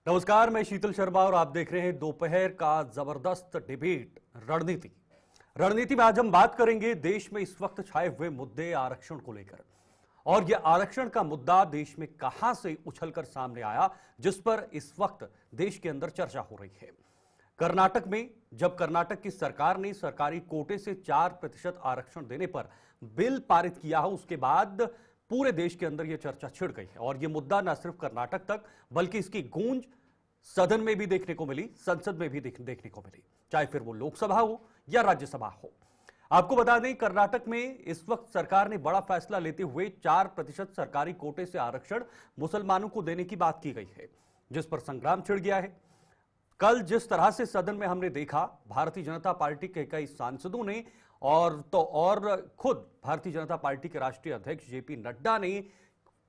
नमस्कार, मैं शीतल शर्मा और आप देख रहे हैं दोपहर का जबरदस्त डिबेट रणनीति में आज हम बात करेंगे देश में इस वक्त छाए हुए मुद्दे आरक्षण को लेकर। और यह आरक्षण का मुद्दा देश में कहां से उछलकर सामने आया, जिस पर इस वक्त देश के अंदर चर्चा हो रही है। कर्नाटक में जब कर्नाटक की सरकार ने सरकारी कोटे से 4% आरक्षण देने पर बिल पारित किया है, उसके बाद पूरे देश के अंदर यह चर्चा छिड़ गई है। और यह मुद्दा न सिर्फ कर्नाटक तक बल्कि इसकी गूंज सदन में भी देखने को मिली, संसद में भी देखने को मिली, चाहे फिर वो लोकसभा हो या राज्यसभा हो। आपको बता दें, कर्नाटक में इस वक्त सरकार ने बड़ा फैसला लेते हुए 4% सरकारी कोटे से आरक्षण मुसलमानों को देने की बात की गई है, जिस पर संग्राम छिड़ गया है। कल जिस तरह से सदन में हमने देखा, भारतीय जनता पार्टी के कई सांसदों ने और खुद भारतीय जनता पार्टी के राष्ट्रीय अध्यक्ष जेपी नड्डा ने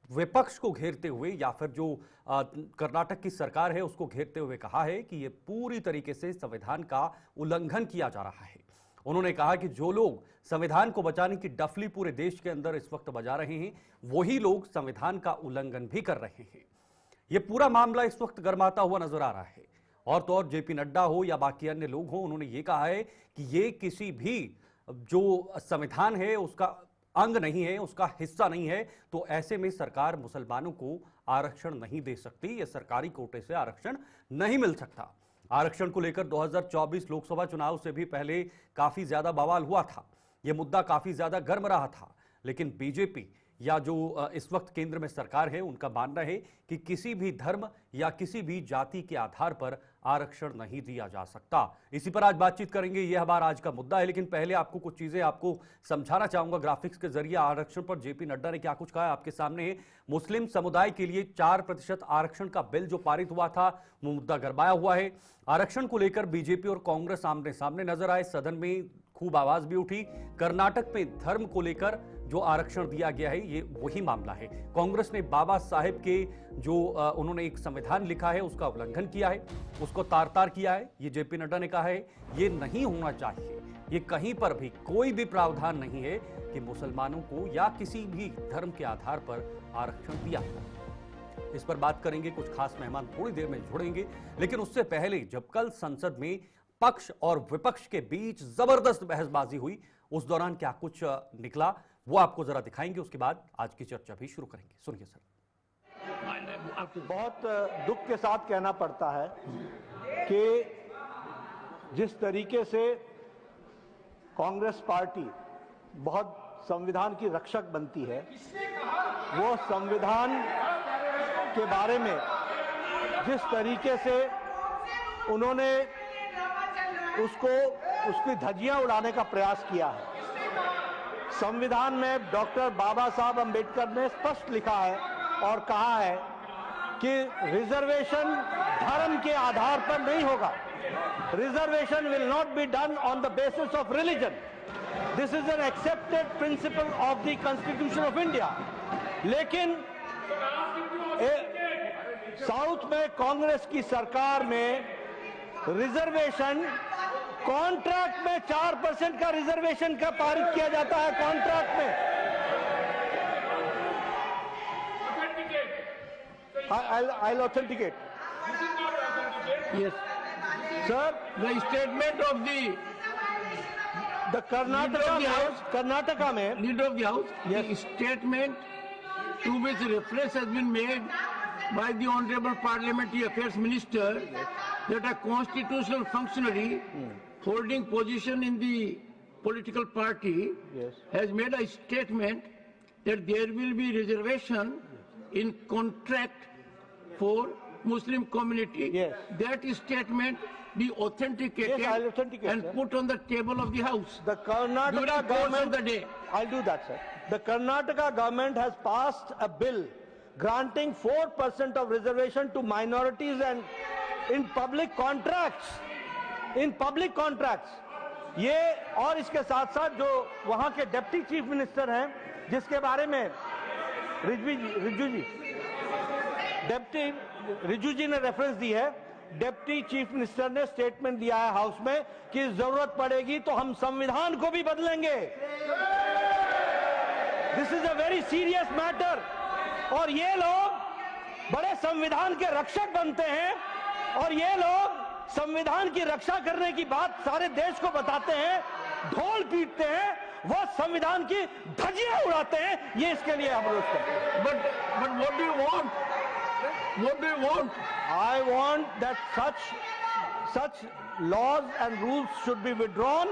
विपक्ष को घेरते हुए या फिर जो कर्नाटक की सरकार है उसको घेरते हुए कहा है कि यह पूरी तरीके से संविधान का उल्लंघन किया जा रहा है। उन्होंने कहा कि जो लोग संविधान को बचाने की डफली पूरे देश के अंदर इस वक्त बजा रहे हैं, वही लोग संविधान का उल्लंघन भी कर रहे हैं। यह पूरा मामला इस वक्त गर्माता हुआ नजर आ रहा है। और तो और जेपी नड्डा हो या बाकी अन्य लोग हो, उन्होंने ये कहा है कि ये किसी भी जो संविधान है उसका अंग नहीं है, उसका हिस्सा नहीं है, तो ऐसे में सरकार मुसलमानों को आरक्षण नहीं दे सकती, यह सरकारी कोटे से आरक्षण नहीं मिल सकता। आरक्षण को लेकर 2024 लोकसभा चुनाव से भी पहले काफी ज्यादा बवाल हुआ था, यह मुद्दा काफी ज्यादा गर्म रहा था। लेकिन बीजेपी या जो इस वक्त केंद्र में सरकार है, उनका मानना है कि किसी भी धर्म या किसी भी जाति के आधार पर आरक्षण नहीं दिया जा सकता। इसी पर आज बातचीत करेंगे, यह हमारा आज का मुद्दा है। लेकिन पहले आपको कुछ चीजें आपको समझाना चाहूंगा ग्राफिक्स के जरिए। आरक्षण पर जेपी नड्डा ने क्या कुछ कहा है आपके सामने है। मुस्लिम समुदाय के लिए 4% आरक्षण का बिल जो पारित हुआ था, वो मुद्दा गरमाया हुआ है। आरक्षण को लेकर बीजेपी और कांग्रेस आमने सामने नजर आए, सदन में खूब आवाज भी उठी। कर्नाटक में धर्म को लेकर जो आरक्षण दिया गया है, ये वही मामला है। कांग्रेस ने बाबा साहेब के जो उन्होंने एक संविधान लिखा है उसका उल्लंघन किया है, उसको तार-तार किया है। ये जेपी नड्डा ने कहा है ये नहीं होना चाहिए, ये कहीं पर भी कोई भी प्रावधान नहीं है कि मुसलमानों को या किसी भी धर्म के आधार पर आरक्षण दिया जाए। इस पर बात करेंगे, कुछ खास मेहमान थोड़ी देर में जुड़ेंगे। लेकिन उससे पहले जब कल संसद में पक्ष और विपक्ष के बीच जबरदस्त बहसबाजी हुई, उस दौरान क्या कुछ निकला वो आपको जरा दिखाएंगे। उसके बाद आज की चर्चा भी शुरू करेंगे। सुनिए सर। बहुत दुख के साथ कहना पड़ता है कि जिस तरीके से कांग्रेस पार्टी बहुत संविधान की रक्षक बनती है, वो संविधान के बारे में जिस तरीके से उन्होंने उसकी धज्जियां उड़ाने का प्रयास किया है। संविधान में डॉक्टर बाबा साहब अंबेडकर ने स्पष्ट लिखा है और कहा है कि रिजर्वेशन धर्म के आधार पर नहीं होगा। Reservation will not be done on the basis of religion. This is an accepted principle of the constitution of India. लेकिन साउथ में कांग्रेस की सरकार में रिजर्वेशन कॉन्ट्रैक्ट में 4% का रिजर्वेशन का पारित किया जाता है। कॉन्ट्रैक्ट में I'll authenticate. Yes, sir. The statement of the Karnataka में leader of the house. Yes. The statement to which reference has been made by the Honorable Parliamentary Affairs Minister that a constitutional functionary holding position in the political party has made a statement that there will be reservation in contract for Muslim community. Yes. That statement be authenticated I'll authenticate, and sir. put on the table of the house. The Karnataka During the course government, of the day. I'll do that, sir. The Karnataka government has passed a bill granting 4% of reservation to minorities and in public contracts. In public contracts. ये और इसके साथ साथ जो वहां के deputy chief minister हैं, जिसके बारे में रिजू जी ने रेफरेंस दी है, डिप्टी चीफ मिनिस्टर ने स्टेटमेंट दिया है हाउस में कि जरूरत पड़ेगी तो हम संविधान को भी बदलेंगे। This is a very serious matter. और ये लोग बड़े संविधान के रक्षक बनते हैं और ये लोग संविधान की रक्षा करने की बात सारे देश को बताते हैं, ढोल पीटते हैं, वो संविधान की धज्जियां उड़ाते हैं। ये इसके लिए हम रोक करते हैं। But what do you want? What do you want? I want that such laws and rules should be withdrawn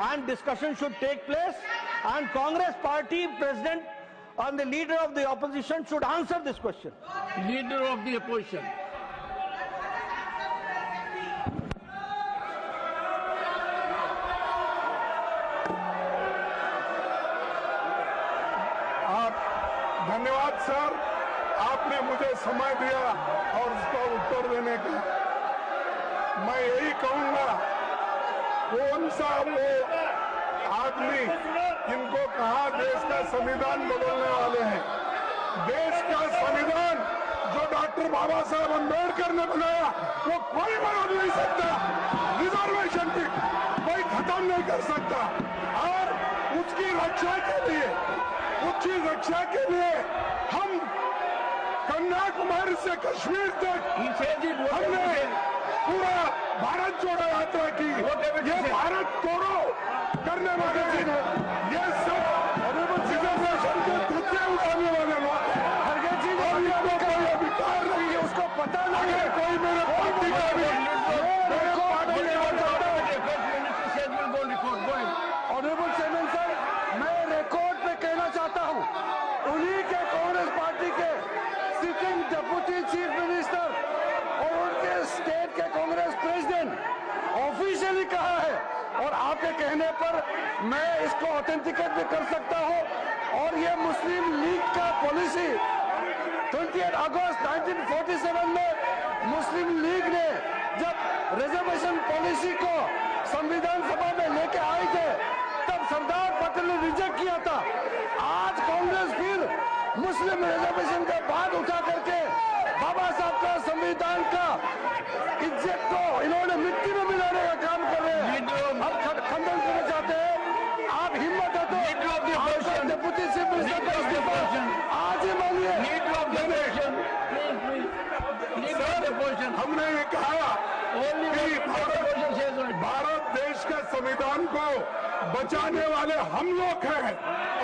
and discussion should take place, and Congress party president and the leader of the opposition should answer this question. Leader of the opposition. धन्यवाद sir, आपने मुझे समय दिया और उसका उत्तर देने का। मैं यही कहूंगा, कौन सा वो आदमी इनको कहा देश का संविधान बदलने वाले हैं? देश का संविधान जो डॉक्टर बाबा साहब अम्बेडकर ने बनाया वो कोई बदल नहीं सकता। रिजर्वेशन की कोई खत्म नहीं कर सकता। और उसकी रक्षा के लिए हम कन्याकुमारी से कश्मीर तक हमने पूरा भारत जोड़ो यात्रा की। ये भारत तोड़ो करने वाले ये सब रिजर्वेशन के धज्जे उड़ाने वाले लोग और इनको कोई अधिकार नहीं है, उसको पता नहीं है। कोई मेरे पार्टी का भी ऑनरेबल चेयरमैन सर, मैं रिकॉर्ड पे कहना चाहता हूं, उन्हीं के कांग्रेस पार्टी के सिटिंग डिप्टी चीफ मिनिस्टर और उनके स्टेट के कांग्रेस प्रेसिडेंट ऑफिशियली कहा है, और आपके कहने पर मैं इसको ऑथेंटिकेट भी कर सकता हूं। और ये मुस्लिम लीग का पॉलिसी 28 अगस्त 1947 में मुस्लिम लीग ने जब रिजर्वेशन पॉलिसी को संविधान सभा में लेके आए थे तब सरदार पटेल ने रिजेक्ट किया था। आज कांग्रेस फिर मुस्लिम रिजर्वेशन के बाद उठा करके बाबा साहब का संविधान का इज्जत को इन्होंने मिट्टी में मिलाने का काम कर रहे हैं। अब खंडन करना चाहते हैं। आप हिम्मत है तो डिप्टी चीफ मिनिस्टर का इस्तीफा आज ही मांगिए। हमने ये कहा कि भारत देश के संविधान को बचाने वाले हम लोग हैं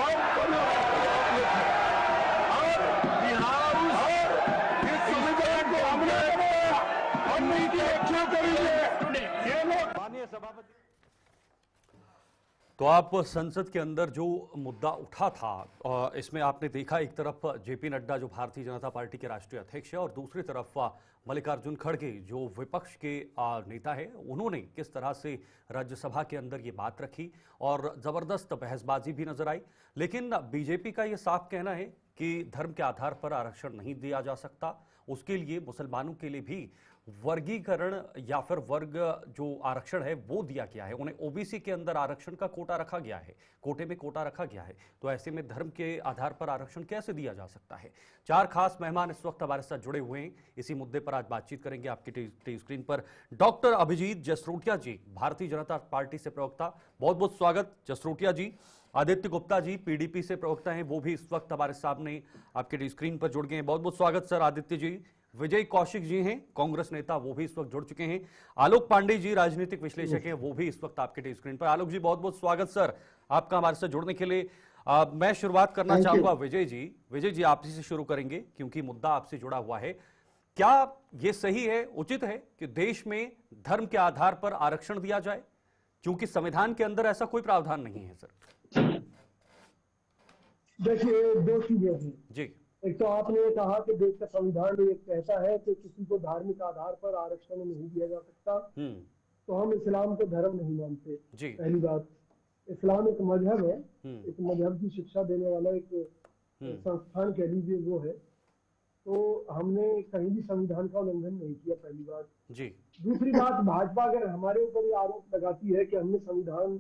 और इस संविधान को हमने बनाया, हम नीति रक्षा करेंगे। ये लोग माननीय सभापति, तो आप संसद के अंदर जो मुद्दा उठा था, इसमें आपने देखा एक तरफ जेपी नड्डा जो भारतीय जनता पार्टी के राष्ट्रीय अध्यक्ष है और दूसरी तरफ मल्लिकार्जुन खड़गे जो विपक्ष के नेता है, उन्होंने किस तरह से राज्यसभा के अंदर ये बात रखी और जबरदस्त बहसबाजी भी नजर आई। लेकिन बीजेपी का ये साफ कहना है कि धर्म के आधार पर आरक्षण नहीं दिया जा सकता, उसके लिए मुसलमानों के लिए भी वर्गीकरण या फिर वर्ग जो आरक्षण है वो दिया गया है। उन्हें ओबीसी के अंदर आरक्षण का कोटा रखा गया है, कोटे में कोटा रखा गया है, तो ऐसे में धर्म के आधार पर आरक्षण कैसे दिया जा सकता है। चार खास मेहमान इस वक्त हमारे साथ जुड़े हुए हैं, इसी मुद्दे पर आज बातचीत करेंगे। आपकी टीवी स्क्रीन पर डॉक्टर अभिजीत जसरोटिया जी, भारतीय जनता पार्टी से प्रवक्ता, बहुत बहुत स्वागत जसरोटिया जी। आदित्य गुप्ता जी पीडीपी से प्रवक्ता हैं, वो भी इस वक्त हमारे सामने आपके टीवी स्क्रीन पर जुड़ गए हैं, बहुत बहुत स्वागत सर आदित्य जी। विजय कौशिक जी हैं कांग्रेस नेता, वो भी इस वक्त जुड़ चुके हैं। आलोक पांडे जी राजनीतिक विश्लेषक हैं, वो भी इस वक्त आपके टीवी स्क्रीन पर। आलोक जी बहुत बहुत स्वागत सर आपका हमारे साथ जुड़ने के लिए। मैं शुरुआत करना चाहूंगा विजय जी आपसे से शुरू करेंगे क्योंकि मुद्दा आपसे जुड़ा हुआ है। क्या ये सही है, उचित है कि देश में धर्म के आधार पर आरक्षण दिया जाए, क्योंकि संविधान के अंदर ऐसा कोई प्रावधान नहीं है सर? देखिए दो चीजें हैं जी। एक तो आपने कहा कि देश का संविधान ये कहता है कि किसी को धार्मिक आधार पर आरक्षण नहीं दिया जा सकता, तो हम इस्लाम को धर्म नहीं मानते। पहली बात, इस्लाम एक मजहब है, एक मजहब की शिक्षा देने वाला एक संस्थान कह लीजिए वो है, तो हमने कहीं भी संविधान का उल्लंघन नहीं किया, पहली बात जी। दूसरी बात, भाजपा अगर हमारे ऊपर ये आरोप लगाती है कि हमने संविधान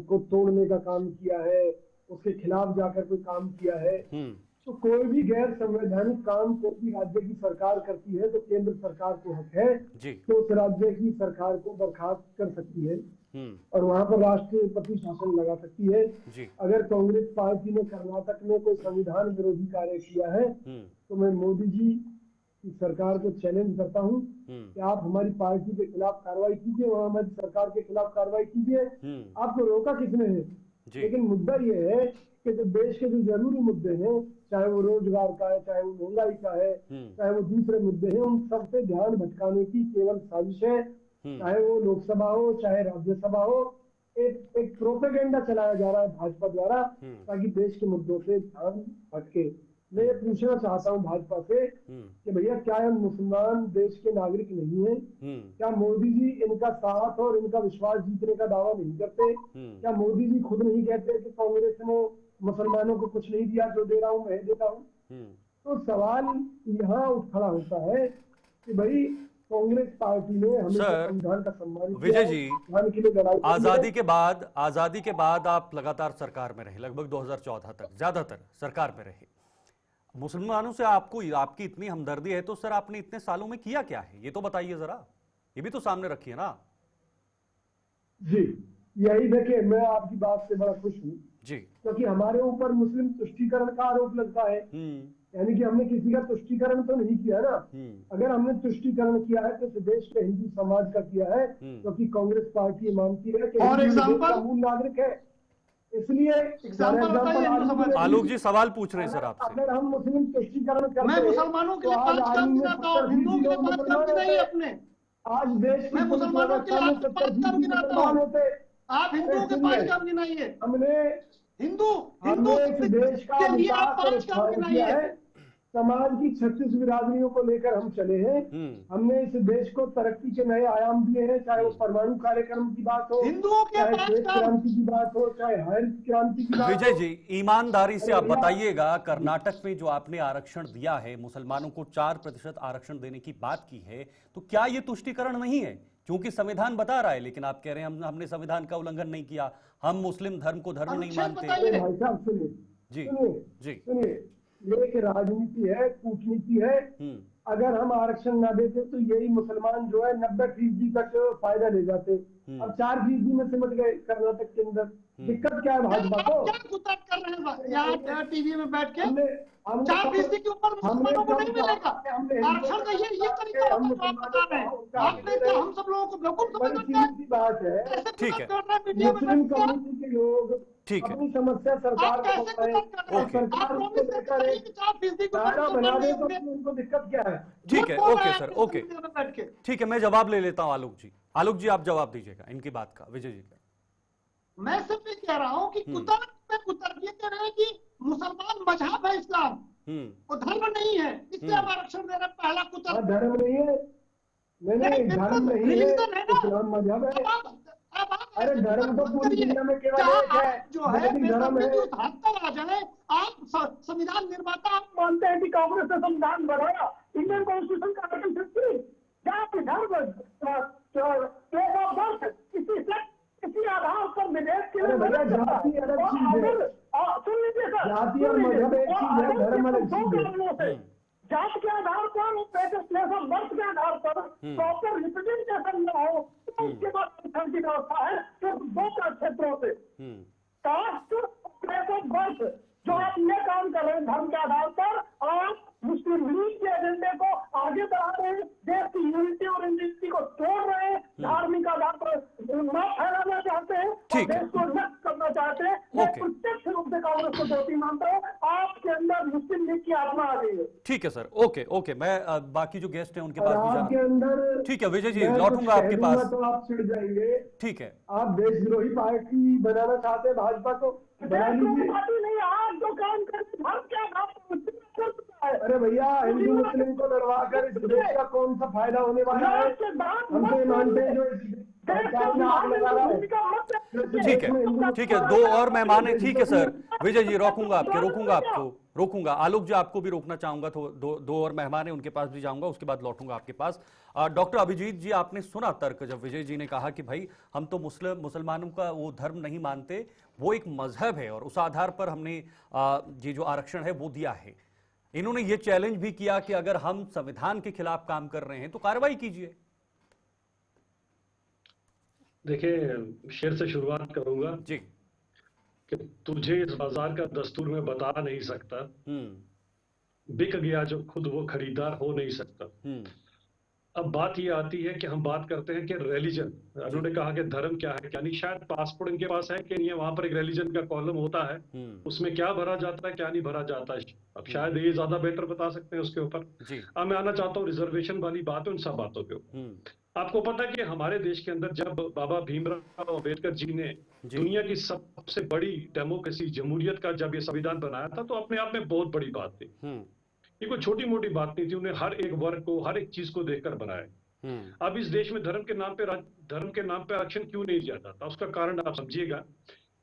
को तोड़ने का काम किया है, उसके खिलाफ जाकर कोई काम किया है, तो कोई भी गैर संवैधानिक काम कोई भी राज्य की सरकार करती है तो केंद्र सरकार को हक है जी। तो उस राज्य की सरकार को बर्खास्त कर सकती है हम्म। और वहां पर राष्ट्रपति शासन लगा सकती है। जी। अगर कांग्रेस पार्टी ने कर्नाटक में कोई संविधान विरोधी कार्य किया है तो मैं मोदी जी की सरकार को चैलेंज करता हूं कि आप हमारी पार्टी के खिलाफ कार्रवाई कीजिए, वहां हमारी सरकार के खिलाफ कार्रवाई कीजिए। आपको रोका किसने है? लेकिन मुद्दा ये है कि जो देश के जो जरूरी मुद्दे हैं, चाहे वो रोजगार का है, चाहे वो महंगाई का है, चाहे वो दूसरे मुद्दे हैं, उन सब पे ध्यान भटकाने की केवल साजिश है। चाहे वो लोकसभा हो चाहे राज्यसभा हो, एक प्रोपेगेंडा चलाया जा रहा है भाजपा द्वारा ताकि देश के मुद्दों से ध्यान भटके। मैं ये पूछना चाहता हूँ भाजपा से कि भैया क्या हम मुसलमान देश के नागरिक नहीं है? क्या मोदी जी इनका साथ और इनका विश्वास जीतने का दावा नहीं करते? क्या मोदी जी खुद नहीं कहते कि कांग्रेस ने मुसलमानों को कुछ नहीं दिया, जो दे रहा हूँ मैं देता हूँ? तो सवाल यहाँ उठ खड़ा होता है कि भाई कांग्रेस पार्टी ने हमेशा संविधान का सम्मान किया। विजय जी, आजादी के बाद आप लगातार सरकार में रहे, लगभग 2014 तक ज्यादातर सरकार में रहे। मुसलमानों से आपकी इतनी हमदर्दी है तो सर आपने इतने सालों में किया क्या है, ये तो बताइए जरा, ये भी तो सामने रखिए ना। जी यही देखिए, मैं आपकी बात से बड़ा खुश हूँ जी, क्योंकि हमारे ऊपर मुस्लिम तुष्टीकरण का आरोप लगता है। यानी कि हमने किसी का तुष्टीकरण तो नहीं किया ना। अगर हमने तुष्टीकरण किया है तो इस देश के हिंदू समाज का किया है, क्योंकि कांग्रेस पार्टी मानती है कि हिंदू का मूल नागरिक है। इसलिए आलोक जी सवाल पूछ रहे हैं सर आपसे। अगर हम मुस्लिम तुष्टीकरण करते मैं मुसलमानों के लिए 5 काम गिनाता हूँ, हिंदुओं के लिए 5 काम गिनाइए अपने। आज देश मैं मुसलमानों के लिए 5 काम गिनाता हूँ, आप हिंदुओं के 5 काम गिनाइए। हमने इस देश का विकास और उत्थान किया है। समाज की 36 बिरादरियों को लेकर हम चले हैं। हमने इस देश को तरक्की के नए आयाम दिए हैं, चाहे वो परमाणु कार्यक्रम की बात हो, चाहे श्वेत क्रांति की बात हो, चाहे हरित क्रांति की बात हो। विजय जी ईमानदारी से आप बताइएगा, कर्नाटक में जो आपने आरक्षण दिया है, मुसलमानों को 4% आरक्षण देने की बात की है, तो क्या ये तुष्टीकरण नहीं है? क्योंकि संविधान बता रहा है, लेकिन आप कह रहे हैं हमने संविधान का उल्लंघन नहीं किया, हम मुस्लिम धर्म को धर्म नहीं मानते। भाई साहब सुनिए जी सुनिए, ये एक राजनीति है, कूटनीति है। अगर हम आरक्षण ना देते तो यही मुसलमान जो है 90% तक फायदा ले जाते। अब 4% में सिमट गए कर्नाटक के अंदर। दिक्कत क्या है भाजपा को? क्या गुताब कर रहे हैं यहाँ टीवी में बैठ के? 4% के ऊपर मुसलमानों को नहीं मिलेगा आरक्षण का, ये तरीका आप बता रहे हैं। आपने क्या हम सब लोगों को बेवकूफ समझ बात है? ठीक है, मुस्लिम कम्युनिटी के लोग अपनी समस्या सरकार को सरकार उसको लेकर एक दायरा बना दे तो उनको दिक्कत क्या है? ठीक है, ओके सर, ओके ठीक है, मैं जवाब ले लेता हूँ आलोक जी। आलोक जी आप जवाब दीजिएगा इनकी बात का, विजय जी का। मैं सिर्फ ये कह रहा हूँ कि कुतर्क ये कह रहे हैं कि मुसलमान मजहब है इस्लाम, वो धर्म नहीं है, इसलिए हम आरक्षण दे रहे हैं। पहला कुतर्क धर्म नहीं है, नहीं धर्म नहीं है, इस्लाम मजहब है। अरे धर्म तो पूरी दुनिया में केवल एक है जो है, धर्म है। हद तक आ जाए आप संविधान निर्माता, आप मानते हैं कि कांग्रेस ने संविधान बनाया, इंडियन कॉन्स्टिट्यूशन का आर्टिकल 50, क्या धर्म किसी आधार पर विदेश के लिए जाति अलग चीज है। सुन लीजिए सर, जाति और मजहब एक चीज है, धर्म अलग चीज है। जात के आधार पर, मर्द के आधार पर प्रॉपर रिप्रेजेंटेशन न हो तो उसके बाद आरक्षण की व्यवस्था है। सिर्फ 2 क्षेत्रों से कास्ट प्लेस ऑफ बर्थ, जो आप ये काम कर रहे हैं धर्म के आधार पर, आप मुस्लिम लीग के एजेंडे को आगे बढ़ा रहे हैं, देश की यूनिटी और इंडिविटी को तोड़ रहे हैं, धार्मिक आधार पर न फैलाना चाहते हैं और देश को नष्ट करना चाहते हैं। मैं प्रत्यक्ष रूप से कांग्रेस को दोषी मानता हूँ। आपके अंदर मुस्लिम लीग की आत्मा आ गई है। ठीक है सर, ओके मैं बाकी जो गेस्ट हैं उनके पास भी आपके अंदर। ठीक है विजय जी, लौटूंगा आपके पास। तो आप छिड़ जाएंगे। ठीक है, आप देशद्रोही पार्टी बनाना चाहते हैं भाजपा को, बना लीजिए। नहीं, आप जो काम करते धर्म के आधार पर। अरे भैया, हिंदू मुस्लिम को लड़वा कर इस देश का कौन सा फायदा होने वाला है? हम तो मानते हैं जो ठीक है 2 और मेहमान है। ठीक है सर, विजय जी रोकूंगा आपको। रोकूंगा। आलोक जी, आपको भी रोकना चाहूंगा, तो दो और मेहमान हैं, उनके पास भी जाऊंगा, उसके बाद लौटूंगा आपके पास। डॉक्टर अभिजीत जी, आपने सुना तर्क जब विजय जी ने कहा कि भाई हम तो मुसलमानों का वो धर्म नहीं मानते, वो एक मजहब है और उस आधार पर हमने ये जो आरक्षण है वो दिया है। इन्होंने ये चैलेंज भी किया कि अगर हम संविधान के खिलाफ काम कर रहे हैं तो कार्रवाई कीजिए। देखिए, शेर से शुरुआत करूंगा जी। कि तुझे इस बाजार का दस्तूर में बता नहीं सकता, बिक गया जो खुद वो खरीदार हो नहीं सकता। अब बात ये आती है कि हम बात करते हैं कि रिलीजन, उन्होंने कहा कि धर्म क्या है, क्या नहीं, शायद पासपोर्ट इनके पास है कि नहीं है, वहां पर एक रिलीजन का कॉलम होता है, उसमें क्या भरा जाता है क्या नहीं भरा जाता है, अब शायद ये ज्यादा बेहतर बता सकते हैं उसके ऊपर। अब मैं आना चाहता हूँ रिजर्वेशन वाली बात है, उन सब बातों के ऊपर। आपको पता है कि हमारे देश के अंदर जब बाबा भीमराव अम्बेडकर जी ने दुनिया की सबसे बड़ी डेमोक्रेसी, जमहूरियत का जब ये संविधान बनाया था, तो अपने आप में बहुत बड़ी बात थी। ये कोई छोटी मोटी बात नहीं थी, उन्हें हर एक वर्ग को, हर एक चीज को देखकर बनाया। अब इस देश में धर्म के नाम पे आरक्षण क्यों नहीं दिया जाता, उसका कारण आप समझिएगा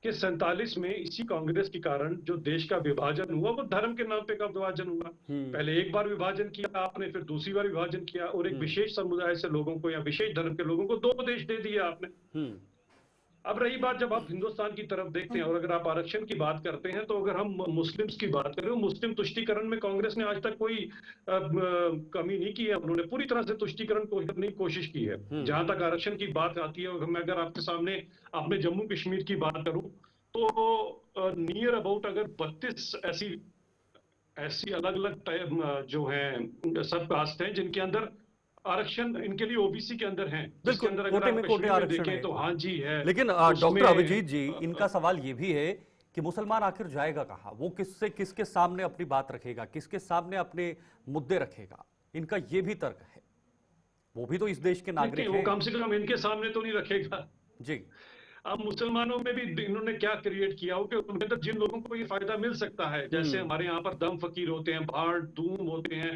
कि 47 में इसी कांग्रेस के कारण जो देश का विभाजन हुआ, वो धर्म के नाम पे का विभाजन हुआ। पहले एक बार विभाजन किया आपने, फिर दूसरी बार विभाजन किया, और एक विशेष समुदाय से लोगों को या विशेष धर्म के लोगों को 2 देश दे दिया आपने। अब रही बात, जब आप हिंदुस्तान की तरफ देखते हैं और अगर आप आरक्षण की बात करते हैं, तो अगर हम मुस्लिम्स की बात करें, मुस्लिम तुष्टीकरण में कांग्रेस ने आज तक कोई कमी नहीं की है, उन्होंने पूरी तरह से तुष्टीकरण करने की कोशिश की है। जहां तक आरक्षण की बात आती है, मैं अगर आपके सामने अपने जम्मू कश्मीर की बात करूं, तो नियर अबाउट अगर 32 ऐसी अलग अलग जो है सब कास्ट हैं जिनके अंदर आरक्षण इनके लिए ओबीसी के अंदर हैं, जिसके अंदर अगर आप कश्मीर में देखें तो हाँ जी है। लेकिन डॉक्टर अभिजीत जी, इनका सवाल ये भी है कि मुसलमान आखिर जाएगा कहाँ, वो किसके सामने अपनी बात रखेगा, किसके सामने अपने मुद्दे रखेगा, इनका ये भी तर्क है। वो भी तो इस देश के नागरिक हैं। वो कम से कम इनके सामने तो नहीं रखेगा जी। अब मुसलमानों में भी इन्होंने क्या क्रिएट किया हो कि उनके अंदर जिन लोगों को ये फायदा मिल सकता है, जैसे हमारे यहाँ पर दम फकीर होते हैं, भाड़ धूम होते हैं,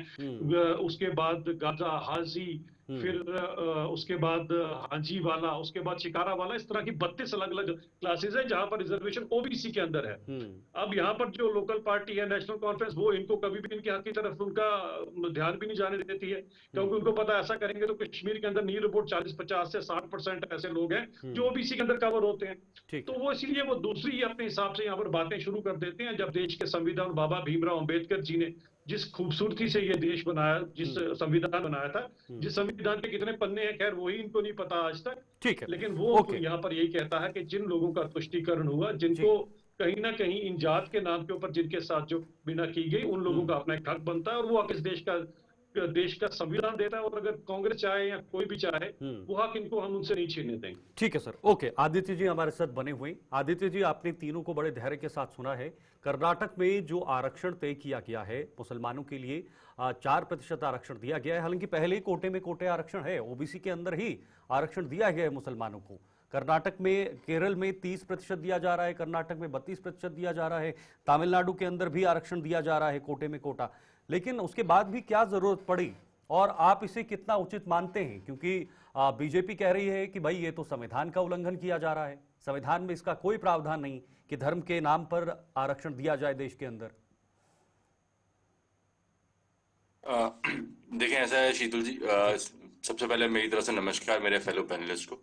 उसके बाद गाजा हाजी, फिर उसके बाद हाजी वाला, उसके बाद शिकारा वाला, इस तरह की 32 अलग अलग क्लासेस है जहां पर रिजर्वेशन ओबीसी के अंदर है। अब यहाँ पर जो लोकल पार्टी है नेशनल कॉन्फ्रेंस, वो इनको कभी भी इनके हक की तरफ उनका ध्यान भी नहीं जाने देती है, क्योंकि उनको पता है ऐसा करेंगे तो कश्मीर के अंदर नियर अबाउट 40-50 से 60% ऐसे लोग हैं जो ओबीसी के अंदर कवर होते हैं। तो वो इसलिए वो दूसरी अपने हिसाब से यहाँ पर बातें शुरू कर देते हैं। जब देश के संविधान बाबा भीमराव अम्बेडकर जी ने जिस खूबसूरती से ये देश बनाया, जिस संविधान बनाया था, जिस संविधान के कितने पन्ने हैं खैर वही इनको नहीं पता आज तक, ठीक है, लेकिन वो यहाँ पर यही कहता है कि जिन लोगों का तुष्टीकरण हुआ, जिनको कहीं ना कहीं इन जात के नाम के ऊपर जिनके साथ जो बिना की गई, उन लोगों का अपना एक हक बनता है और वो हक इस देश का संविधान देता है, और अगर कांग्रेस चाहे या कोई भी चाहे वो हक इनको हम उनसे नहीं छीनने देंगे। ठीक है सर, ओके। आदित्य जी हमारे साथ बने हुए। आदित्य जी, आपने तीनों को बड़े धैर्य के साथ सुना है। कर्नाटक में जो आरक्षण तय किया गया है मुसलमानों के लिए, 4% आरक्षण दिया गया है। हालांकि पहले ही कोटे में कोटे आरक्षण है, ओबीसी के अंदर ही आरक्षण दिया गया है मुसलमानों को। कर्नाटक में, केरल में 30% दिया जा रहा है, कर्नाटक में 32% दिया जा रहा है, तमिलनाडु के अंदर भी आरक्षण दिया जा रहा है कोटे में कोटा। लेकिन उसके बाद भी क्या जरूरत पड़ी और आप इसे कितना उचित मानते हैं? क्योंकि बीजेपी कह रही है कि भाई ये तो संविधान का उल्लंघन किया जा रहा है, संविधान में इसका कोई प्रावधान नहीं कि धर्म के नाम पर आरक्षण दिया जाए देश के अंदर। देखें, ऐसा है शीतल जी, सबसे पहले मेरी तरफ से नमस्कार मेरे फेलो पैनलिस्ट को।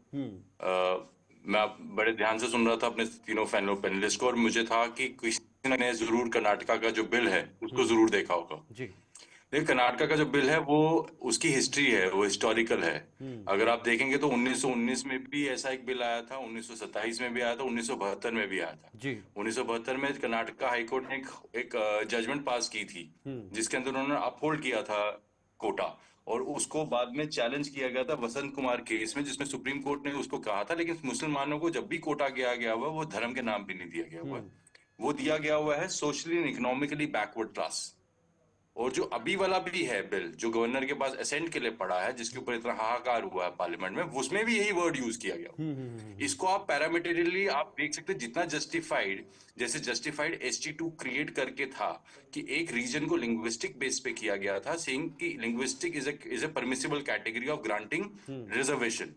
मैं बड़े ध्यान से सुन रहा था अपने तीनों फेलो पैनलिस्ट को, और मुझे था कि किसी ने जरूर कर्नाटका का जो बिल है उसको जरूर देखा होगा जी। देखिए, कर्नाटका का जो बिल है वो उसकी हिस्ट्री है, वो हिस्टोरिकल है। अगर आप देखेंगे तो 1919 में भी ऐसा एक बिल आया था, 1927 में भी आया था, 1972 में भी आया था जी। 1972 में कर्नाटका हाईकोर्ट ने एक जजमेंट पास की थी जिसके अंदर उन्होंने अपहोल्ड किया था कोटा, और उसको बाद में चैलेंज किया गया था वसंत कुमार केस में, जिसमें सुप्रीम कोर्ट ने उसको कहा था लेकिन मुसलमानों को जब भी कोटा गया हुआ वो धर्म के नाम भी नहीं दिया गया हुआ, वो दिया गया हुआ है socially and economically backward class. और जो अभी वाला भी है बिल जो गवर्नर के पास असेंट के लिए पड़ा है, जिसके ऊपर इतना हाहाकार हुआ है पार्लियामेंट में, उसमें भी यही वर्ड यूज किया गया। इसको आप पैरामीटरली आप देख सकते हैं, जितना जस्टिफाइड, जैसे जस्टिफाइड ST2 क्रिएट करके था कि एक रीजन को लिंग्विस्टिक बेस पे किया गया था, सेइंग कि linguistic is a permissible category of granting reservation,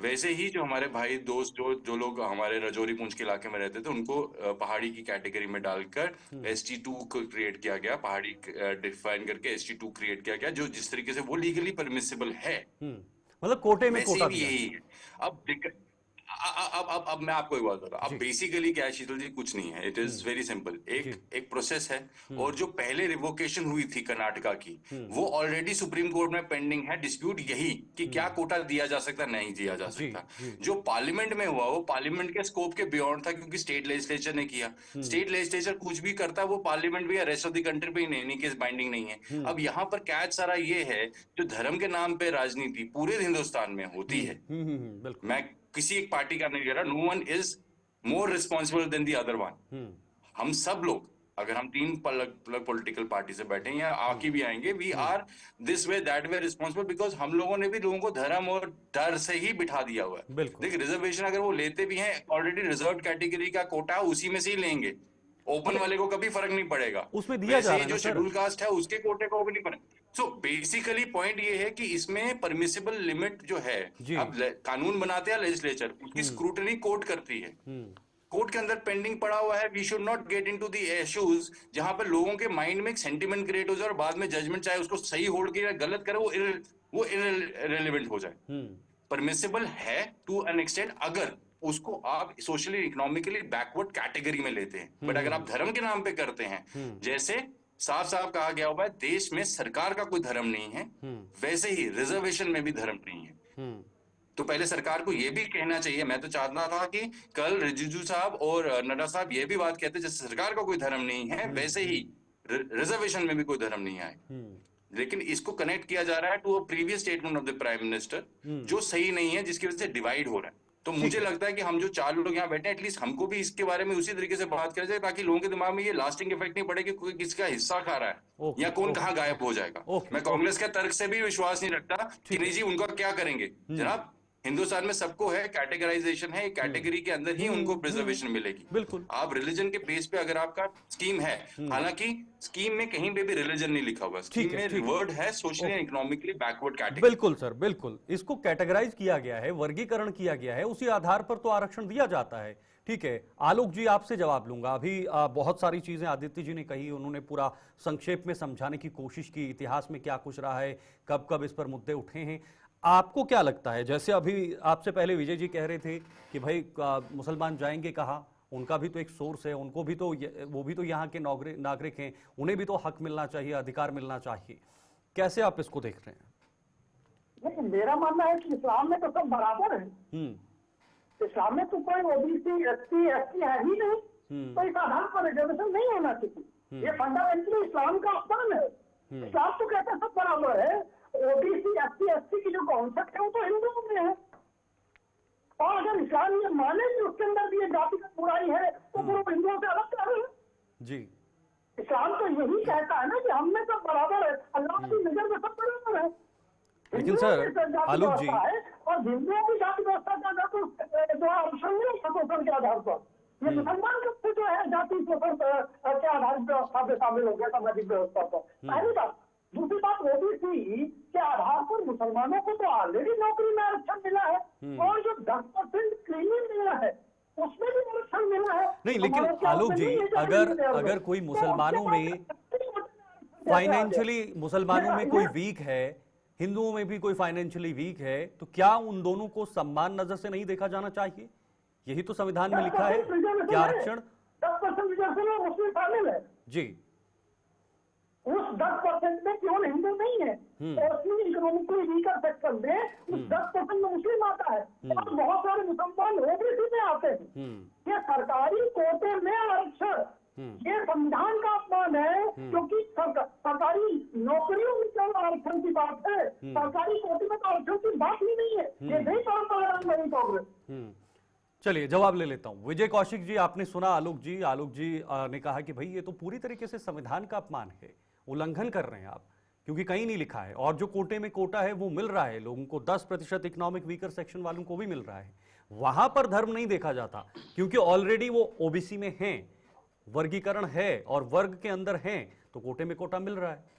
वैसे ही जो हमारे भाई दोस्त जो लोग हमारे रजौरी पुंछ के इलाके में रहते थे उनको पहाड़ी की कैटेगरी में डालकर ST2 को क्रिएट किया गया, पहाड़ी डिफाइन करके ST2 क्रिएट किया गया, जो जिस तरीके से वो लीगली परमिसिबल है, मतलब कोटे में कोटा भी यही है। अब मैं आपको एक बात बता रहा हूं, अब बेसिकली क्या है शीतल जी, कुछ नहीं है, इट इज वेरी सिंपल। एक प्रोसेस है, और जो पहले रिवोकेशन हुई थी कर्नाटका की, वो ऑलरेडी सुप्रीम कोर्ट में पेंडिंग है डिस्प्यूट, यही कि क्या कोटा दिया जा सकता, नहीं दिया जा सकता। जो पार्लियामेंट में हुआ वो पार्लियामेंट के स्कोप के बियॉन्ड था, क्योंकि स्टेट लेजिस्लेचर ने किया। स्टेट लेजिस्लेचर कुछ भी करता है वो पार्लियामेंट भी या रेस्ट ऑफ द कंट्री पे एनी केस बाइंडिंग नहीं है। अब यहाँ पर कैच सारा ये है, जो धर्म के नाम पे राजनीति पूरे हिंदुस्तान में होती है, मैं किसी एक पार्टी का नहीं कह रहा, no one is more responsible than the other one. हम सब लोग, अगर हम तीन अलग पॉलिटिकल पार्टी से बैठे या आके भी आएंगे, we are this way that way responsible, because हम लोगों ने भी लोगों को धर्म और डर से ही बिठा दिया हुआ है। देखिए रिजर्वेशन अगर वो लेते भी हैं, ऑलरेडी रिजर्व कैटेगरी का कोटा उसी में से ही लेंगे, ओपन वाले को कभी फर्क नहीं पड़ेगा, उसमें दिया जा रहा है जो शेड्यूल कास्ट है उसके कोटे को भी नहीं पड़ेगा। सो बेसिकली पॉइंट ये है कि इसमें परमिसिबल लिमिट जो है, अब कानून बनाते हैं लेजिस्लेचर, उसकी स्क्रूटनी कोर्ट करती है, कोर्ट के अंदर पेंडिंग पड़ा हुआ है। We should not get into the issues जहां पर लोगों के माइंड में एक सेंटिमेंट क्रिएट हो जाए और बाद में जजमेंट, चाहे उसको सही होल्ड किया गलत करे, वो इररिलेवेंट हो जाए। परमिसिबल है टू एन एक्सटेंट अगर उसको आप सोशली इकोनॉमिकली बैकवर्ड कैटेगरी में लेते हैं, बट अगर आप धर्म के नाम पे करते हैं, जैसे साफ साफ कहा गया हुआ है देश में सरकार का कोई धर्म नहीं है, वैसे ही रिजर्वेशन में भी धर्म नहीं है। तो पहले सरकार को यह भी कहना चाहिए, मैं तो चाहता था कि कल रिजिजू साहब और नड्डा साहब ये भी बात कहते, जैसे सरकार का कोई धर्म नहीं है वैसे ही रिजर्वेशन में भी कोई धर्म नहीं आए, लेकिन इसको कनेक्ट किया जा रहा है to a previous statement of the prime minister, जो सही नहीं है, जिसकी वजह से डिवाइड हो रहा है। तो मुझे लगता है कि हम जो 4 लोग यहाँ बैठे हैं, एटलीस्ट हमको भी इसके बारे में उसी तरीके से बात करें जाए, ताकि लोगों के दिमाग में ये लास्टिंग इफेक्ट नहीं पड़े कि कोई किसका हिस्सा खा रहा है या कौन कहाँ गायब हो जाएगा। मैं कांग्रेस के तर्क से भी विश्वास नहीं रखता कि नहीं जी उनका क्या करेंगे। जनाब हिंदुस्तान में सबको है, कैटेगराइजेशन है, कैटेगरी के अंदर ही उनको प्रिजर्वेशन मिलेगी। बिल्कुल। आप रिलीजन के बेस पे अगर आपका स्कीम है, हालांकि स्कीम में कहीं पे भी रिलीजन नहीं लिखा हुआ, स्कीम में वर्ड है socially and economically backward category. बिल्कुल सर, बिल्कुल, इसको कैटेगराइज किया गया है, वर्गीकरण किया गया है, उसी आधार पर तो आरक्षण दिया जाता है। ठीक है, आलोक जी आपसे जवाब लूंगा। अभी बहुत सारी चीजें आदित्य जी ने कही, उन्होंने पूरा संक्षेप में समझाने की कोशिश की, इतिहास में क्या कुछ रहा है, कब कब इस पर मुद्दे उठे हैं। आपको क्या लगता है, जैसे अभी आपसे पहले विजय जी कह रहे थे कि भाई मुसलमान जाएंगे कहाँ, उनका भी तो एक सोर्स है, उनको भी तो, वो भी तो यहाँ के नागरिक हैं, उन्हें भी तो हक मिलना चाहिए, अधिकार मिलना चाहिए। कैसे आप इसको देख रहे हैं? लेकिन मेरा मानना है कि इस्लाम में तो सब बराबर है। इस्लाम में तो कोई ओबीसी SC ST है ही नहीं, तो इस आधार पर रिजर्वेशन नहीं होना चाहिए। ये फंडामेंटली इस्लाम का अपमान है। इस्लाम तो कहता है सब बराबर है, ओबीसी SC ST की जो कॉन्सेप्ट है वो तो हिंदुओं में है, और अगर इस्लाम ये माने कि उसके अंदर भी ये जातिगत बुराई है तो फिर वो हिंदुओं से अलग कर रहे हैं जी। इस्लाम तो यही कहता है ना कि हम में सब बराबर है, अल्लाह की नजर में सब बराबर है। लेकिन सर आलोक जी, और हिंदुओं की जाति व्यवस्था का अगर जो ऑप्शन नहीं शोषण के आधार पर, ये मुसलमान से जो है जाति शोषण के आधारित व्यवस्था पे शामिल हो गया सामाजिक व्यवस्था पर। पहली बात। दूसरी बात ओबीसी के आधार पर मुसलमानों को तो ऑलरेडी नौकरी में आरक्षण मिला है, और जो 10% क्रीमी मिला है उसमें भी आरक्षण मिला है। नहीं, लेकिन आलोक जी अगर कोई मुसलमानों में फाइनेंशियली, मुसलमानों में कोई वीक है, हिंदुओं में भी कोई फाइनेंशियली वीक है, तो क्या उन दोनों को समान नजर से नहीं देखा जाना चाहिए? यही तो संविधान में लिखा है कि आरक्षण 10% रिजर्वेशन मुस्लिम शामिल है जी। उस 10% में केवल हिंदू नहीं है, और इकोनॉमिकली वीकर सेक्शन में उस 10% में मुस्लिम आता है, और बहुत सारे मुसलमान ओबीसी में आते हैं। ये सरकारी कोटे में आरक्षण, ये संविधान का अपमान है, क्योंकि सरकारी नौकरियों में केवल आरक्षण की बात है, सरकारी कोटे में तो आरक्षण की बात ही नहीं है। ये नहीं तौर कांग्रेस। चलिए जवाब ले लेता हूं। विजय कौशिक जी, आपने सुना आलोक जी ने कहा कि भाई ये तो पूरी तरीके से संविधान का अपमान है, उल्लंघन कर रहे हैं आप, क्योंकि कहीं नहीं लिखा है। और जो कोटे में कोटा है वो मिल रहा है लोगों को, 10% इकोनॉमिक वीकर सेक्शन वालों को भी मिल रहा है। वहां पर धर्म नहीं देखा जाता, क्योंकि ऑलरेडी वो ओबीसी में हैं, वर्गीकरण है और वर्ग के अंदर हैं, तो कोटे में कोटा मिल रहा है।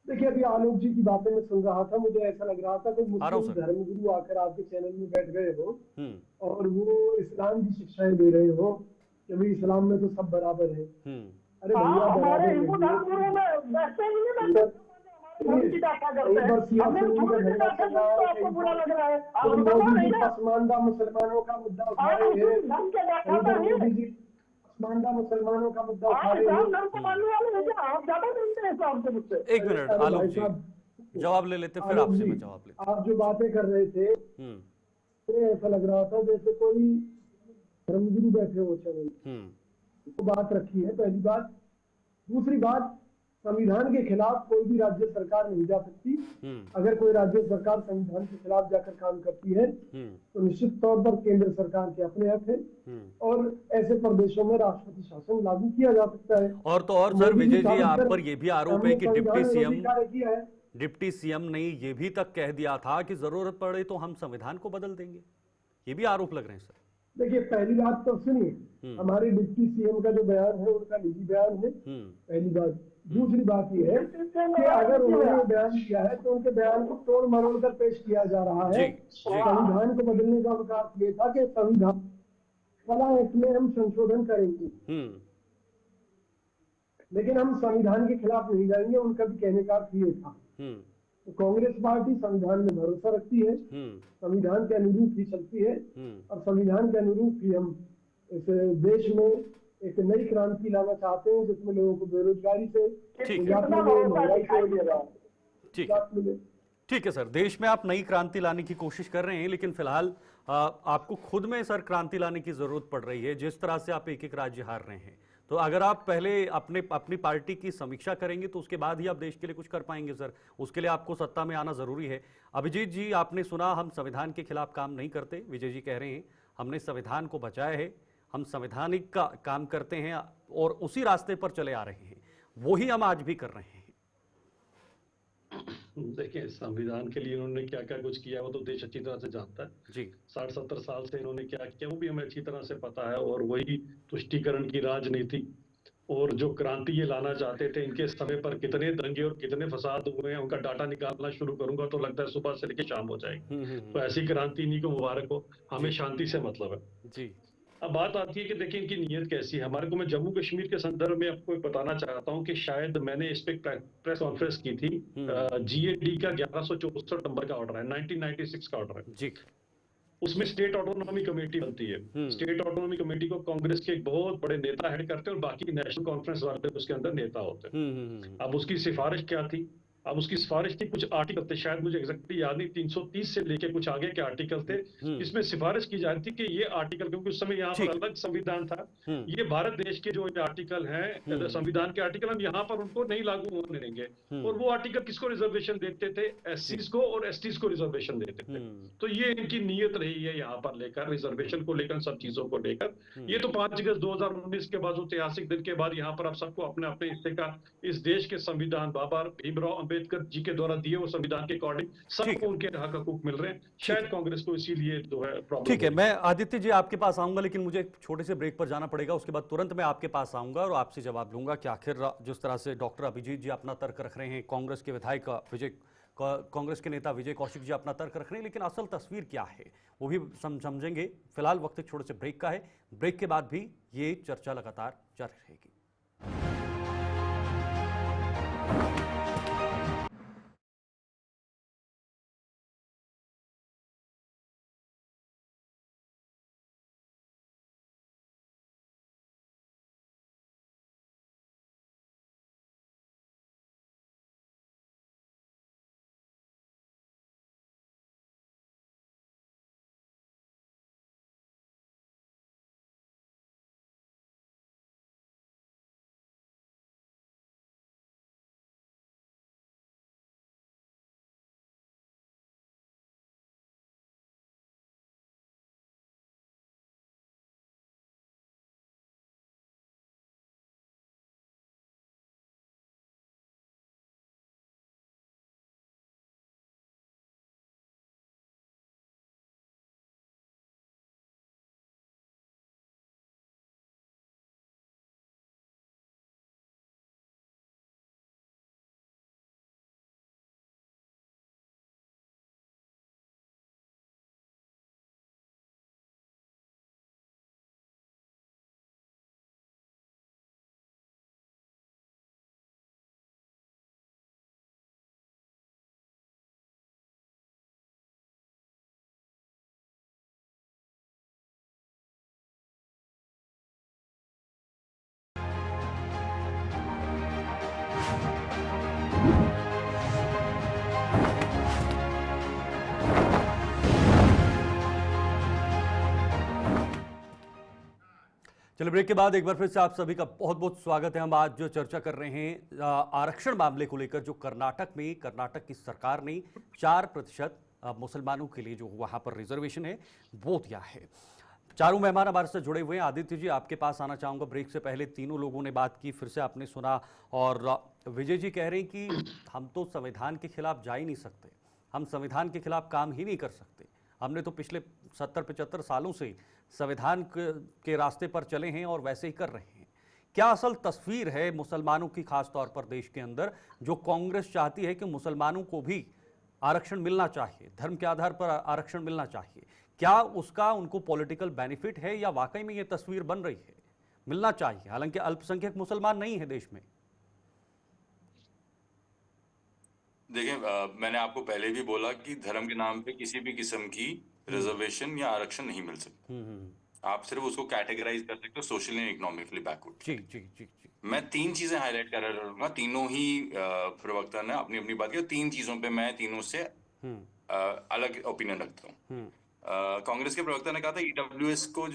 देखिए, अभी आलोक जी की बातें मैं सुन रहा था, मुझे ऐसा लग रहा था कि आ रहा हूं मुस्लिम सर। धर्मगुरु आकर आपके चैनल में बैठ गए हो और वो इस्लाम की शिक्षाएं दे रहे हो कि भाई इस्लाम में तो सब बराबर है। अरे भैया, हमारे बराबर हिंदू नहीं है। धर्मगुरु में बैठते ही नहीं बैठते, धर्म की व्याख्या करते हैं। हमने धर्म की व्याख्या करते तो आपको बुरा लग रहा है। आप तो मुसलमान मोदी नहीं जी है, पसमानदा मुसलमानों का मुद्दा उठा आप रहे हैं। धर्म के व्याख्या इधर नहीं मोदी है। जी पसमानदा मुसलमानों का मुद्दा उठा आप रहे इस्लाम हैं। धर्म को मानने वाले हैं क्या? आप ज्यादा जानते हैं इस्लाम से मुझसे। एक मिनट अरे आलोक भाई जी, साहब, जवाब ले लेते, फिर आलोक आपसे जी, मैं जवाब लेता आप जो बातें कर रहे थे हूं। मुझे ऐसा लग रहा था जैसे कोई धर्मगुरु बैठे हो चैनल। तो बात रखी है, पहली बात। दूसरी बात, संविधान के खिलाफ कोई भी राज्य सरकार नहीं जा सकती। अगर कोई राज्य सरकार संविधान के खिलाफ जाकर काम करती है तो निश्चित तौर पर केंद्र सरकार के अपने हक है और ऐसे प्रदेशों में राष्ट्रपति शासन लागू किया जा सकता है। और तो और सर, मोदी विजय जी, साबित आप कर पर यह भी आरोप है हमने कि संविधान विरोधी कार्य किया है। डिप्टी सीएम ने यह भी तक कह दिया था कि जरूरत पड़े तो हम संविधान को बदल देंगे। ये भी आरोप लग रहे हैं सर। देखिए, पहली बात तो सुनिए, हमारे डिप्टी सीएम का जो बयान है उनका निजी बयान है, पहली बात। दूसरी बात यह है कि अगर उन्होंने बयान किया है तो उनके बयान को तोड़ मरोड़ कर पेश किया जा रहा है। संविधान को बदलने का उनका अर्थ ये था कि संविधान फला एक्ट में हम संशोधन करेंगे, लेकिन हम संविधान के खिलाफ नहीं जाएंगे, उनका भी कहने का अर्थ ये था। तो कांग्रेस पार्टी संविधान में भरोसा रखती है, संविधान के अनुरूप ही चलती है और संविधान के अनुरूप ही हम इस देश में एक नई क्रांति लाना चाहते हैं जिसमें लोगों को बेरोजगारी से निजात मिले, महंगाई से निजात मिले। ठीक है सर, देश में आप नई क्रांति लाने की कोशिश कर रहे हैं, लेकिन फिलहाल आपको खुद में सर क्रांति लाने की जरूरत पड़ रही है, जिस तरह से आप एक एक राज्य हार रहे हैं। तो अगर आप पहले अपनी पार्टी की समीक्षा करेंगे तो उसके बाद ही आप देश के लिए कुछ कर पाएंगे सर। उसके लिए आपको सत्ता में आना जरूरी है। अभिजीत जी, आपने सुना, हम संविधान के खिलाफ काम नहीं करते। विजय जी कह रहे हैं हमने संविधान को बचाया है, हम संवैधानिक का काम करते हैं और उसी रास्ते पर चले आ रहे हैं, वही हम आज भी कर रहे हैं। देखिए, संविधान के लिए इन्होंने क्या क्या कुछ किया वो तो देश अच्छी तरह से जानता है जी। 60-70 साल से इन्होंने क्या किया वो भी हमें अच्छी तरह से पता है। और वही तुष्टीकरण की राजनीति और जो क्रांति ये लाना चाहते थे, इनके समय पर कितने दंगे और कितने फसाद हुए हैं उनका डाटा निकालना शुरू करूंगा तो लगता है सुबह से लेकर शाम हो जाएगी। तो ऐसी क्रांति इन्हीं को मुबारक हो, हमें शांति से मतलब है जी। अब बात आती है कि देखिए इनकी नीयत कैसी है। हमारे को, मैं जम्मू कश्मीर के संदर्भ में आपको बताना चाहता हूं कि शायद मैंने इस पे प्रेस कॉन्फ्रेंस की थी। जीएडी का 1164 नंबर का ऑर्डर है, 1996 का ऑर्डर है जी। उसमें स्टेट ऑटोनॉमी कमेटी बनती है। स्टेट ऑटोनॉमी कमेटी को कांग्रेस के एक बहुत बड़े नेता हेड करते हैं और बाकी नेशनल कॉन्फ्रेंस वाले उसके अंदर नेता होते हैं। अब उसकी सिफारिश क्या थी? अब उसकी सिफारिश थी, कुछ आर्टिकल थे, शायद मुझे एग्जैक्टली याद नहीं, 330 से लेके कुछ आगे के आर्टिकल थे जिसमें सिफारिश की जा रही थी कि ये आर्टिकल, क्योंकि उस समय यहाँ पर अलग संविधान था, ये भारत देश के जो आर्टिकल हैं संविधान के आर्टिकल, हम यहाँ पर उनको नहीं लागू होने देंगे। और वो आर्टिकल किसको रिजर्वेशन देते थे? एससीज को और एसटीज को रिजर्वेशन देते थे। तो ये इनकी नीयत रही है यहाँ पर लेकर, रिजर्वेशन को लेकर, सब चीजों को लेकर। ये तो 5 अगस्त 2019 के बाद, ऐतिहासिक दिन के बाद, यहाँ पर आप सबको अपने अपने हिस्से का इस देश के संविधान, बाबा भीमराव अंबेडकर जी के द्वारा दिए हुए संविधान के अकॉर्डिंग सबको उनके हक हकूक मिल रहे हैं। शायद कांग्रेस को इसीलिए जो है प्रॉब्लम। ठीक है, मैं आदित्य जी आपके पास आऊंगा, लेकिन मुझे एक छोटे से ब्रेक पर जाना पड़ेगा। उसके बाद तुरंत मैं आपके पास आऊंगा और आपसे जवाब लूंगा कि आखिर जिस तरह से डॉक्टर अभिजीत जी अपना तर्क रख रहे हैं, कांग्रेस के विधायक कांग्रेस के नेता विजय कौशिक जी अपना तर्क रख रहे हैं, लेकिन असल तस्वीर क्या है वो भी समझेंगे। फिलहाल वक्त एक छोटे से ब्रेक का है। ब्रेक के बाद भी ये चर्चा लगातार जारी रहेगी। चलो ब्रेक के बाद एक बार फिर से आप सभी का बहुत बहुत स्वागत है। हम आज जो चर्चा कर रहे हैं आरक्षण मामले को लेकर, जो कर्नाटक की सरकार ने 4% मुसलमानों के लिए जो वहां पर रिजर्वेशन है वो दिया है। चारों मेहमान हमारे साथ जुड़े हुए हैं। आदित्य जी, आपके पास आना चाहूंगा। ब्रेक से पहले तीनों लोगों ने बात की, फिर से आपने सुना, और विजय जी कह रहे हैं कि हम तो संविधान के खिलाफ जा ही नहीं सकते, हम संविधान के खिलाफ काम ही नहीं कर सकते। हमने तो पिछले 70-75 सालों से संविधान के रास्ते पर चले हैं और वैसे ही कर रहे हैं। क्या असल तस्वीर है मुसलमानों की, खास तौर पर देश के अंदर, जो कांग्रेस चाहती है कि मुसलमानों को भी आरक्षण मिलना चाहिए, धर्म के आधार पर आरक्षण मिलना चाहिए? क्या उसका उनको पॉलिटिकल बेनिफिट है या वाकई में ये तस्वीर बन रही है मिलना चाहिए, हालांकि अल्पसंख्यक मुसलमान नहीं है देश में? देखिए, मैंने आपको पहले भी बोला कि धर्म के नाम पे किसी भी किस्म की रिजर्वेशन या आरक्षण नहीं मिल सकता। आप सिर्फ उसको कैटेगराइज कर सकते हो सोशली एंड इकोनॉमिकली बैकवर्ड। जी जी जी जी। मैं 3 चीजें हाईलाइट कर रहा, तीनों ही प्रवक्ता ने अपनी अपनी बात की। 3 चीजों पे मैं तीनों से अलग ओपिनियन रखता हूँ। कांग्रेस के प्रवक्ता ने कहा था ईडब्ल्यूएस को,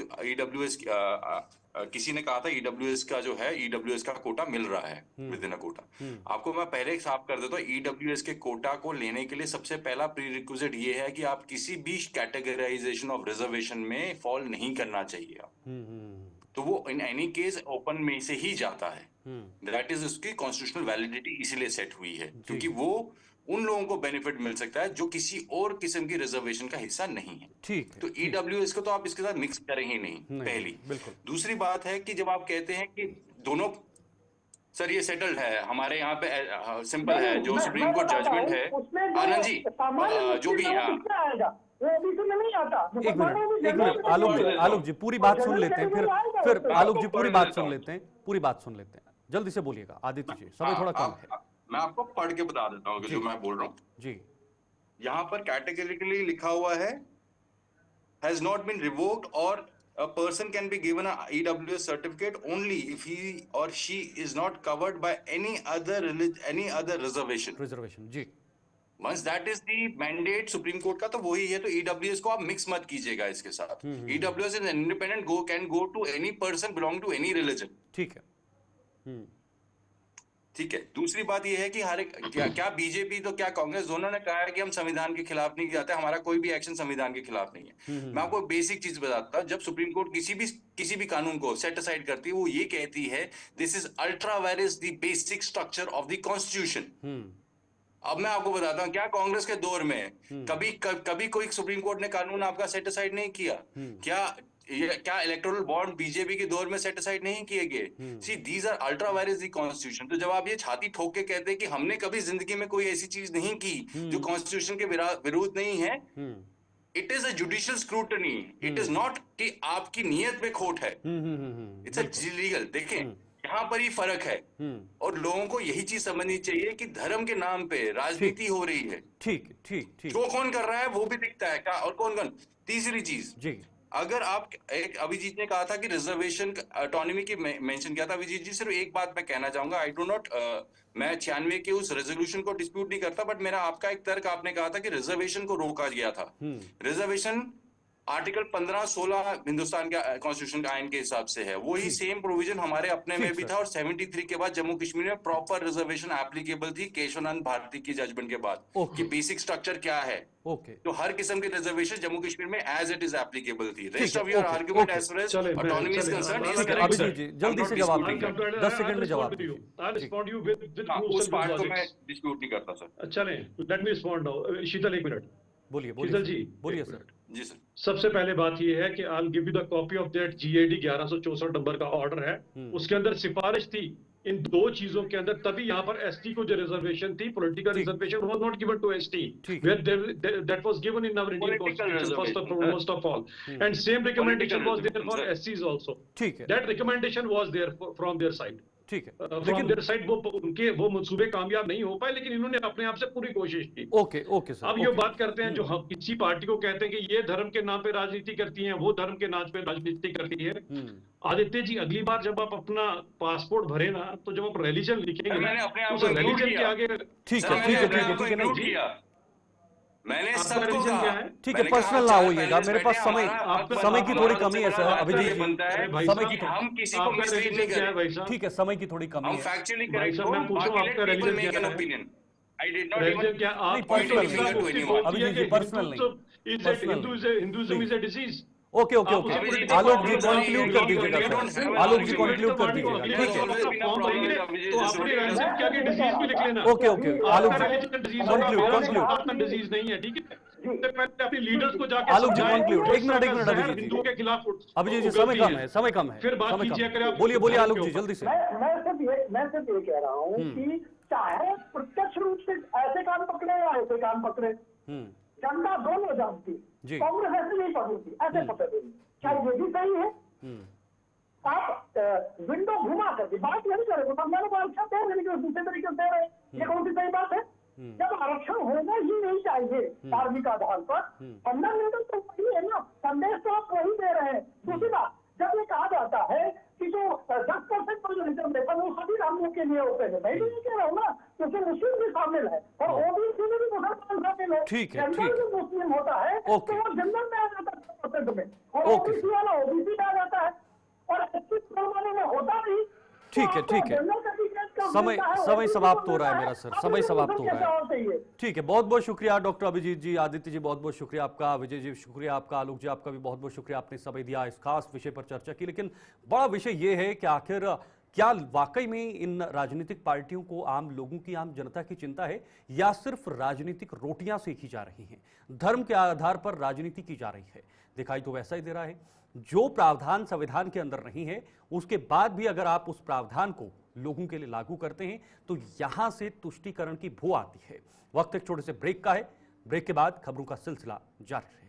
किसी ने कहा था ईडब्ल्यूएस का जो है, ईडब्ल्यूएस का कोटा मिल रहा है विद इन अ कोटा। आपको मैं पहले एक साफ कर देता हूँ, ईडब्ल्यूएस के कोटा को लेने के लिए सबसे पहला प्रीरिक्विजिट ये है कि आप किसी भी कैटेगराइजेशन ऑफ रिजर्वेशन में फॉल नहीं करना चाहिए आप। तो वो इन एनी केस ओपन में से ही जाता है। दैट इज उसकी कॉन्स्टिट्यूशनल वैलिडिटी इसीलिए सेट हुई है क्योंकि वो उन लोगों को बेनिफिट मिल सकता है जो किसी और किस्म की रिजर्वेशन का हिस्सा नहीं है। ठीक है। तो ईडब्ल्यूएस को तो आप इसके साथ मिक्स करें ही नहीं, पहली। दूसरी बात है कि जब आप कहते हैं कि दोनों, सर ये सेटल्ड है हमारे यहाँ पे, सिंपल है, जो सुप्रीम कोर्ट जजमेंट है, आनंद जी जो भी है, एक मिनट आलोक जी पूरी बात सुन लेते हैं, फिर आलोक जी पूरी बात सुन लेते हैं, जल्दी से बोलिएगा। आदित्य जी, समय थोड़ा कम है। मैं आपको पढ़ के बता देता हूँ जो मैं बोल रहा हूँ जी। यहाँ पर कैटेगरिकली लिखा हुआ है, हैज नॉट बीन रिवोक्ड और a person can be given a EWS certificate only if he or she is not covered by any other reservation जी। Once that is the mandate Supreme Court का, तो वही है। तो EWS को आप mix मत कीजिएगा इसके साथ। EWS is independent, can go to any person belong to any religion। ठीक है। ठीक है। दूसरी बात यह है कि हर एक क्या बीजेपी तो क्या कांग्रेस दोनों ने कहा है कि हम संविधान के खिलाफ नहीं जाते, हमारा कोई भी एक्शन संविधान के खिलाफ नहीं है। मैं आपको बेसिक चीज बताता हूं, जब सुप्रीम कोर्ट किसी भी कानून को सेट असाइड करती है, वो ये कहती है this is ultra vires the basic structure of the constitution. अब मैं आपको बताता हूं, क्या कांग्रेस के दौर में कभी कोई सुप्रीम कोर्ट ने कानून आपका सेट असाइड नहीं किया? क्या इलेक्टोरल बॉन्ड बीजेपी के दौर में सेट असाइड नहीं किए गए? See these are ultra vires the constitution. तो जब आप ये छाती ठोक के कहते हैं कि हमने कभी जिंदगी में कोई ऐसी चीज नहीं की जो कॉन्स्टिट्यूशन के विरुद्ध नहीं है, it is a judicial scrutiny, it is not कि आपकी नीयत में खोट है, इट्स अ लीगल। देखें यहाँ पर ही फर्क है, और लोगों को यही चीज समझनी चाहिए कि धर्म के नाम पे राजनीति हो रही है। ठीक ठीक। जो कौन कर रहा है वो भी दिखता है क्या, और कौन। तीसरी चीज जी, अगर आप एक, अभिजीत ने कहा था कि रिजर्वेशन ऑटोनॉमी की मेंशन किया था। अभिजीत जी, सिर्फ एक बात मैं कहना चाहूंगा, आई डू नॉट, मैं 96 के उस रेजोल्यूशन को डिस्प्यूट नहीं करता, बट मेरा आपका एक तर्क, आपने कहा था कि रिजर्वेशन को रोका गया था। रिजर्वेशन आर्टिकल 15-16 हिंदुस्तान के कॉन्स्टिट्यूशन के आइन के हिसाब से है, वही सेम प्रोविजन हमारे अपने में भी था, और 73 के बाद जम्मू कश्मीर में प्रॉपर रिजर्वेशन एप्लीकेबल थी केशवानंद भारती की जजमेंट के बाद कि बेसिक स्ट्रक्चर क्या है। तो हर किस्म की रिजर्वेशन जम्मू कश्मीर में एज इट इज एप्लीकेबल थी। Rest of your argument as far as autonomy is concerned is correct. जल्दी से जवाब दीजिए, 10 सेकंड में जवाब दीजिए। I'll respond you with उस पार्ट को मैं डिस्प्यूट नहीं करता सर। चलें, लेट मी रिस्पॉन्ड नाउ। शीतल, एक मिनट। बोलिए शीतल जी, बोलिए सर। जी सर। सबसे पहले बात यह है कि I'll give you the copy of that GAD 1164 number का ऑर्डर है, उसके अंदर सिफारिश थी इन 2 चीजों के अंदर, तभी यहाँ पर एसटी को जो रिजर्वेशन थी, political reservation was not given to ST, that was given in our Indian constitution first of most of all, and same recommendation was there for एससीज आल्सो। ठीक है, that recommendation was there from there side. ठीक है, लेकिन their side वो मंसूबे कामयाब नहीं हो पाए, लेकिन इन्होंने अपने आप से पूरी कोशिश की। Okay sir. अब ये बात करते हैं जो हम किसी पार्टी को कहते हैं कि ये धर्म के नाम पे राजनीति करती है, वो धर्म के नाम पे राजनीति करती है। आदित्य जी, अगली बार जब आप अपना पासपोर्ट भरे ना, तो जब आप रिलीजन लिखेंगे ना, उस रिलीजन के आगे ठीक है। मैंने आपका सबको रीजन कहा। क्या है? ठीक है, मैंने कहा, पर्सनल ना चार होइएगा, पैनलिस्ट मेरे पास बैठे, समय हमारा- समय की थोड़ी कमी है सर हमारा अभिजीत फर्ज जी, बनता है भाई समय साहब, की कि हम किसी को आपका मिसलीड रीजन नहीं क्या है करें, भाई साहब? ठीक है, समय की थोड़ी कमी हम है। फैक्चुअली भाई करेक्ट साहब, हो, मैं पूछूं, बाकी आपका लेट पीपल रीजन मेक क्या एन है? Opinion. I did not reason even क्या? नहीं, आप पर्सनल pointing finger to उसकी anyone. सोच है कि पर्सनल नहीं, पर्सनल नहीं। Hinduism is a disease. Okay okay आप ओके, उसे political आलोक जी party बना कंक्लूड के कर belong दीजिएगा करते हैं। सर, आलोक जी आप कंक्लूड कर political party दीजिएगा, को ठीक है। अगले Always been a form problem बनेंगे, with तो अपने रीजन क्या कि डिजीज भी लिख लेना। ओके ओके, आलोक आपका जी रीजन डिजीज है, कंक्लूड मेरा कंक्लूड, डिजीज नहीं है, ठीक है? सबसे पहले अपने लीडर्स को जाके आलोक जी समझाएं, conclude, एक मिनट, जहर अभिजीत जी। हिंदुओं के खिलाफ अभिजीत जी उगलती समय कम है, समय कम है, फिर बात समय कम कीजिए, अगर है। आप बोलिए बोलिए धर्म आलोक के जी ऊपर। जल्दी से। मैं सिर्फ ये कह रहा हूँ कि चाहे प्रत्यक्ष रूप से ऐसे कान पकड़े या ऐसे कान पकड़े, जनता दोनों जानती, जी। कांग्रेस ऐसे नहीं पकड़ती, ऐसे पकड़, क्या ये भी सही है? आप विंडो घुमा करके बात नहीं करेंगे, समझाने को अच्छा दे रहे लेकिन दूसरे तरीके से दे रहे, ये कौन सी सही बात है? जब आरक्षण होना ही नहीं चाहिए धार्मिक आधार पर, फंडामेंटल तो वही है ना, संदेश तो आप वही दे रहे हैं। दूसरी बात, जब ये कहा जाता है कि जो 10% पर जो रिजर्वेशन वो सभी रामों के लिए होते हैं, मैं भी नहीं कह रहा हूँ ना, उसमें मुस्लिम भी शामिल है और ओबीसी में भी मुसलमान शामिल है। ठीक है, जनरल ठीक है। में मुस्लिम होता है तो ओके। वो जनरल में आ जाता है 10% में, और ओके। ओबीसी वाला ओबीसी में आ जाता है, और 25 वाले में होता नहीं। ठीक है, ठीक है। समय समाप्त हो रहा है मेरा सर, समय समाप्त हो रहा है। ठीक है, बहुत बहुत शुक्रिया डॉक्टर अभिजीत जी, आदित्य जी बहुत बहुत शुक्रिया आपका, विजय जी शुक्रिया आपका, आलोक जी आपका भी बहुत बहुत शुक्रिया, आपने समय दिया, इस खास विषय पर चर्चा की। लेकिन बड़ा विषय ये है कि आखिर क्या वाकई में इन राजनीतिक पार्टियों को आम लोगों की, आम जनता की चिंता है, या सिर्फ राजनीतिक रोटियां सेकी जा रही हैं, धर्म के आधार पर राजनीति की जा रही है? दिखाई तो वैसा ही दे रहा है। जो प्रावधान संविधान के अंदर नहीं है, उसके बाद भी अगर आप उस प्रावधान को लोगों के लिए लागू करते हैं तो यहां से तुष्टीकरण की भू आती है। वक्त एक छोटे से ब्रेक का है, ब्रेक के बाद खबरों का सिलसिला जारी रहेगा।